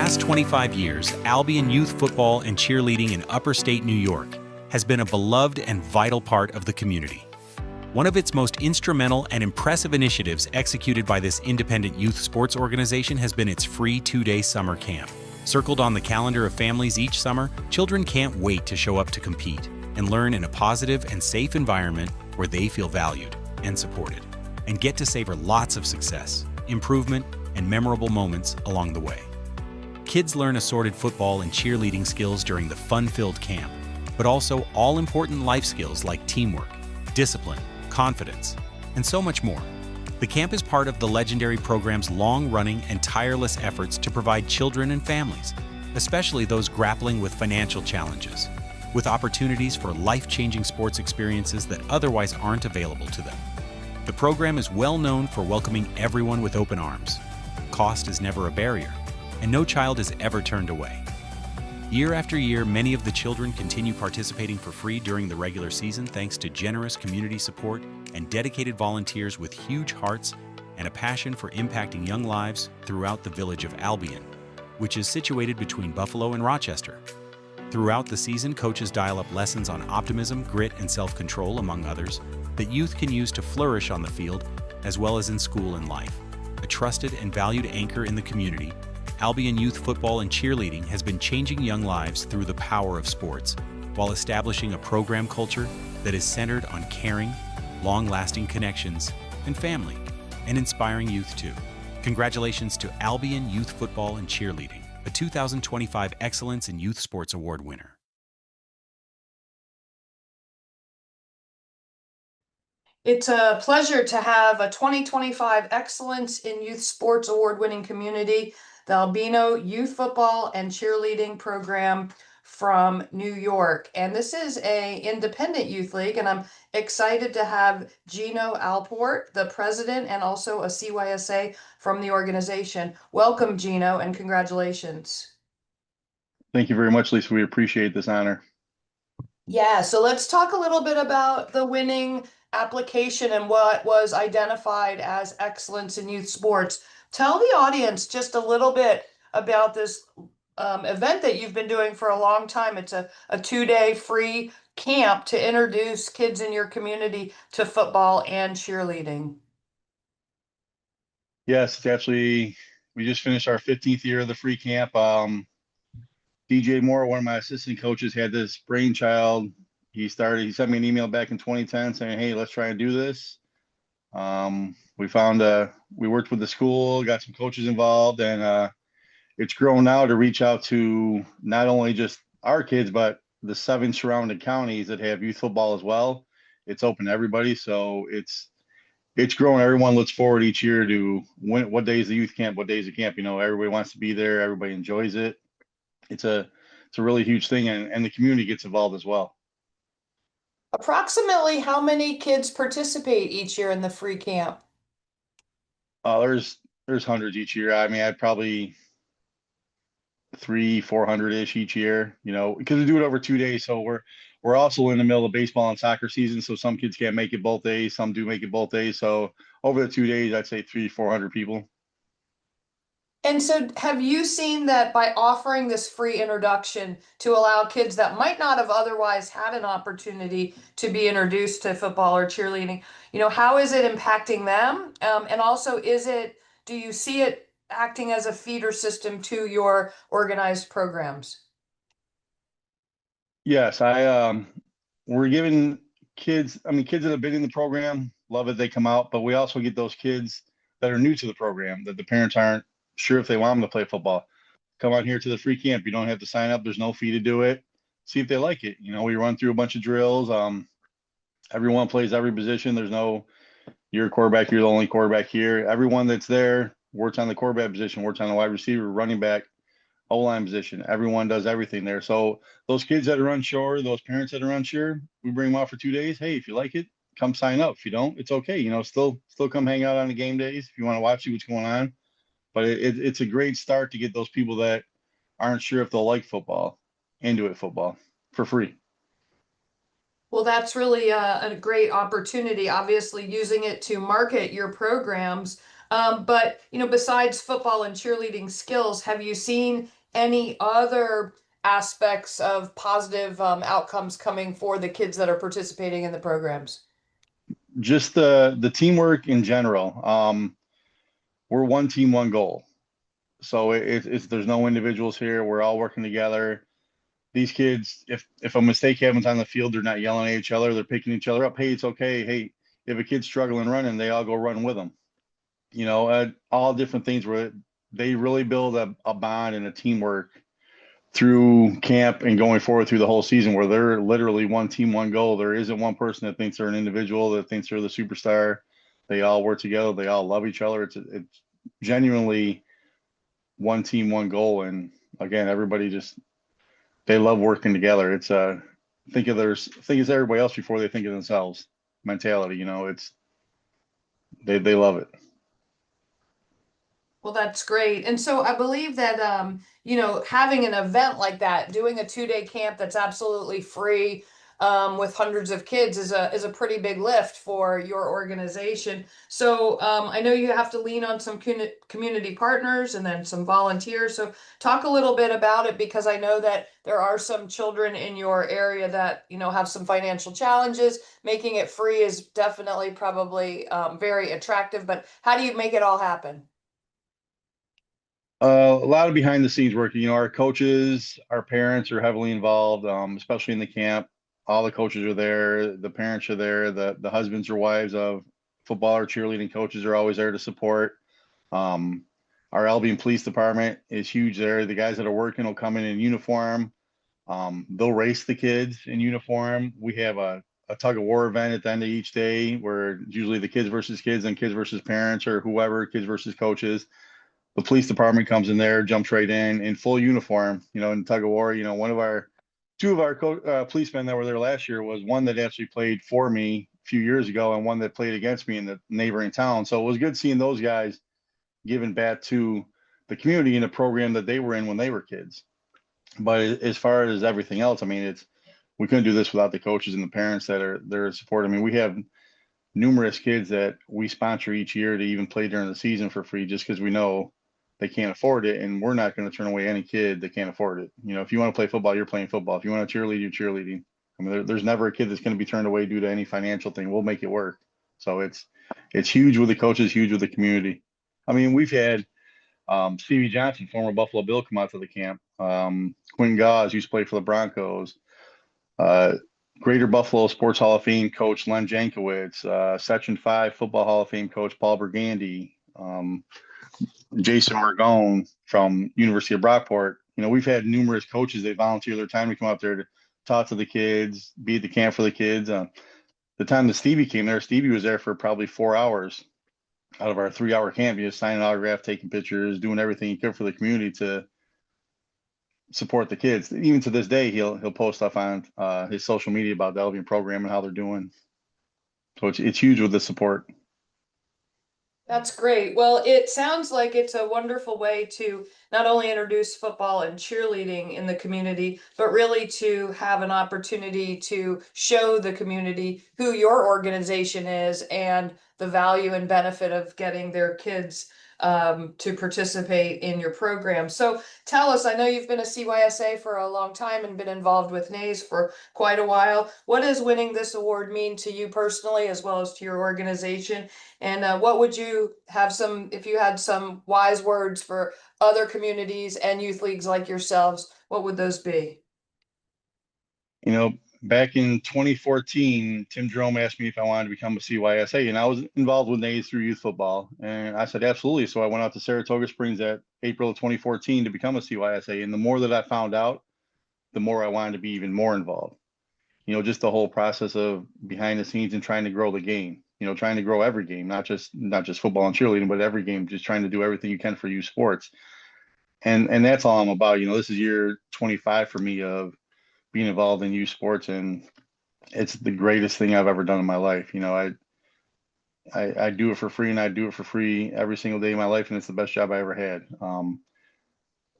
past 25 years, Albion youth football and cheerleading in upper state New York has been a beloved and vital part of the community. One of its most instrumental and impressive initiatives executed by this independent youth sports organization has been its free 2-day summer camp. Circled on the calendar of families each summer, children can't wait to show up to compete and learn in a positive and safe environment where they feel valued and supported, and get to savor lots of success, improvement, and memorable moments along the way. Kids learn assorted football and cheerleading skills during the fun-filled camp, but also all-important life skills like teamwork, discipline, confidence, and so much more. The camp is part of the legendary program's long-running and tireless efforts to provide children and families, especially those grappling with financial challenges, with opportunities for life-changing sports experiences that otherwise aren't available to them. The program is well known for welcoming everyone with open arms. Cost is never a barrier, and no child is ever turned away. Year after year, many of the children continue participating for free during the regular season thanks to generous community support and dedicated volunteers with huge hearts and a passion for impacting young lives throughout the village of Albion, which is situated between Buffalo and Rochester. Throughout the season, coaches dial up lessons on optimism, grit, and self-control, among others, that youth can use to flourish on the field as well as in school and life. A trusted and valued anchor in the community, Albion youth football and cheerleading has been changing young lives through the power of sports, while establishing a program culture that is centered on caring, long-lasting connections, and family, and inspiring youth too. Congratulations to Albion Youth Football and Cheerleading, a 2025 Excellence in Youth Sports Award winner. It's a pleasure to have a 2025 Excellence in Youth Sports Award-winning community, the Albino Youth Football and Cheerleading Program from New York. And this is a independent youth league, and I'm excited to have Gino Alport, the president and also a CYSA from the organization. Welcome, Gino, and congratulations. Thank you very much, Lisa. We appreciate this honor. Yeah, so let's talk a little bit about the winning application and what was identified as excellence in youth sports. Tell the audience just a little bit about this event that you've been doing for a long time. It's a 2-day free camp to introduce kids in your community to football and cheerleading. Yes, it's actually, we just finished our 15th year of the free camp. DJ Moore, one of my assistant coaches, had this brainchild. He sent me an email back in 2010 saying, hey, let's try and do this. We worked with the school, got some coaches involved, and it's grown now to reach out to not only just our kids, but the 7 surrounding counties that have youth football as well. It's open to everybody. So it's grown. Everyone looks forward each year to what day is the youth camp, what day is the camp. You know, everybody wants to be there. Everybody enjoys it. It's a really huge thing, and the community gets involved as well. Approximately how many kids participate each year in the free camp? There's hundreds each year. I mean, I'd probably 300-400-ish each year, you know, because we do it over 2 days. So we're also in the middle of baseball and soccer season. So some kids can't make it both days. Some do make it both days. So over the 2 days, I'd say 300-400 people. And so have you seen that by offering this free introduction to allow kids that might not have otherwise had an opportunity to be introduced to football or cheerleading, you know, how is it impacting them? And also, do you see it acting as a feeder system to your organized programs? Yes, we're giving kids that have been in the program, love it, they come out, but we also get those kids that are new to the program that the parents aren't sure if they want them to play football. Come out here to the free camp. You don't have to sign up. There's no fee to do it. See if they like it. You know, we run through a bunch of drills. Everyone plays every position. There's no, you're a quarterback, you're the only quarterback here. Everyone that's there works on the quarterback position, works on the wide receiver, running back, O-line position. Everyone does everything there. So those kids that are unsure, those parents that are unsure, we bring them out for 2 days. Hey, if you like it, come sign up. If you don't, it's okay. You know, still come hang out on the game days if you want to watch, see what's going on. But it's a great start to get those people that aren't sure if they'll like football into it football for free. Well, that's really a great opportunity, obviously using it to market your programs. But, you know, besides football and cheerleading skills, have you seen any other aspects of positive outcomes coming for the kids that are participating in the programs? Just the teamwork in general. We're one team, one goal. So it's there's no individuals here. We're all working together. These kids, if a mistake happens on the field, they're not yelling at each other. They're picking each other up. Hey, it's okay. Hey, if a kid's struggling running, they all go run with them. All different things where they really build a bond and a teamwork through camp and going forward through the whole season, where they're literally one team, one goal. There isn't one person that thinks they're an individual, that thinks they're the superstar. They all work together. They all love each other. It's genuinely one team, one goal. And again, everybody just, they love working together. It's think it's everybody else before they think of themselves mentality. It's they love it. Well, that's great. And so I believe that having an event like that, doing a 2-day camp that's absolutely free, with hundreds of kids is a pretty big lift for your organization. So I know you have to lean on some community partners and then some volunteers. So talk a little bit about it, because I know that there are some children in your area that have some financial challenges. Making it free is definitely probably very attractive, but how do you make it all happen? A lot of behind the scenes work. Our coaches, our parents are heavily involved, especially in the camp. All the coaches are there. The parents are there. The husbands or wives of football or cheerleading coaches are always there to support. Um, our Albion Police Department is huge there. The guys that are working will come in uniform. They'll race the kids in uniform. We have a tug of war event at the end of each day, where it's usually the kids versus kids and kids versus parents, or whoever, kids versus coaches. The police department comes in there, jumps right in full uniform, in tug of war. Two of our policemen that were there last year was one that actually played for me a few years ago, and one that played against me in the neighboring town. So it was good seeing those guys giving back to the community in a program that they were in when they were kids. But as far as everything else, I mean, we couldn't do this without the coaches and the parents that are there to support. I mean, we have numerous kids that we sponsor each year to even play during the season for free, just because we know they can't afford it, and we're not going to turn away any kid that can't afford it. If you want to play football, you're playing football. If you want to cheerlead, you're cheerleading. I mean, there's never a kid that's going to be turned away due to any financial thing. We'll make it work. So it's huge with the coaches, huge with the community. I mean, we've had Stevie Johnson, former Buffalo Bill, come out to the camp. Quinn Gauze used to play for the Broncos. Uh, Greater Buffalo Sports Hall of Fame coach Len Jankowicz, Section 5 Football Hall of Fame coach Paul Burgandy, Jason Margone from University of Brockport. We've had numerous coaches. They volunteer their time to come out there to talk to the kids, be at the camp for the kids. The time that Stevie came there, Stevie was there for probably 4 hours out of our 3-hour camp. He was signing autographs, taking pictures, doing everything he could for the community to support the kids. Even to this day, he'll post stuff on his social media about the Albion program and how they're doing. So it's huge with the support. That's great. Well, it sounds like it's a wonderful way to not only introduce football and cheerleading in the community, but really to have an opportunity to show the community who your organization is and the value and benefit of getting their kids to participate in your program. So tell us, I know you've been a CYSA for a long time and been involved with NAYS for quite a while. What does winning this award mean to you personally, as well as to your organization? And what would you have if you had some wise words for other communities and youth leagues like yourselves, what would those be? You know, Back in 2014, Tim Jerome asked me if I wanted to become a CYSA, and I was involved with Nays through youth football. And I said, absolutely. So I went out to Saratoga Springs at April of 2014 to become a CYSA. And the more that I found out, the more I wanted to be even more involved. Just the whole process of behind the scenes and trying to grow the game, trying to grow every game, not just football and cheerleading, but every game, just trying to do everything you can for youth sports. And that's all I'm about. This is year 25 for me of being involved in youth sports, and it's the greatest thing I've ever done in my life. I do it for free, and I do it for free every single day of my life, and it's the best job I ever had.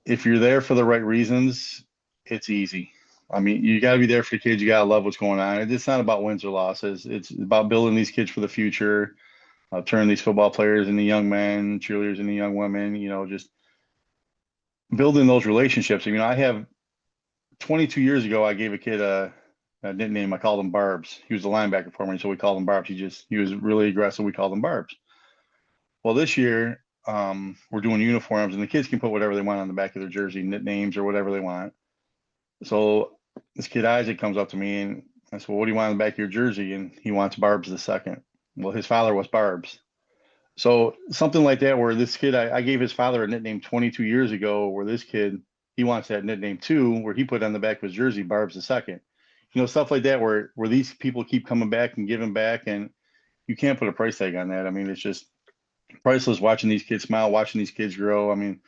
If you're there for the right reasons, it's easy. I mean, you got to be there for the kids. You got to love what's going on. It's not about wins or losses. It's about building these kids for the future, turning these football players into young men, cheerleaders into young women. Just building those relationships. I mean, I have 22 years ago, I gave a kid a nickname. I called him Barbs. He was a linebacker for me, so we called him Barbs. He was really aggressive. We called him Barbs. Well, this year, we're doing uniforms, and the kids can put whatever they want on the back of their jersey, nicknames or whatever they want. So this kid Isaac comes up to me and I said, "Well, what do you want on the back of your jersey?" And he wants Barbs the second. Well, his father was Barbs. So something like that, where this kid, I gave his father a nickname 22 years ago, where this kid, he wants that nickname too, where he put on the back of his jersey, Barb's the second. Stuff like that, where these people keep coming back and giving back, and you can't put a price tag on that. I mean, it's just priceless watching these kids smile, watching these kids grow. I mean,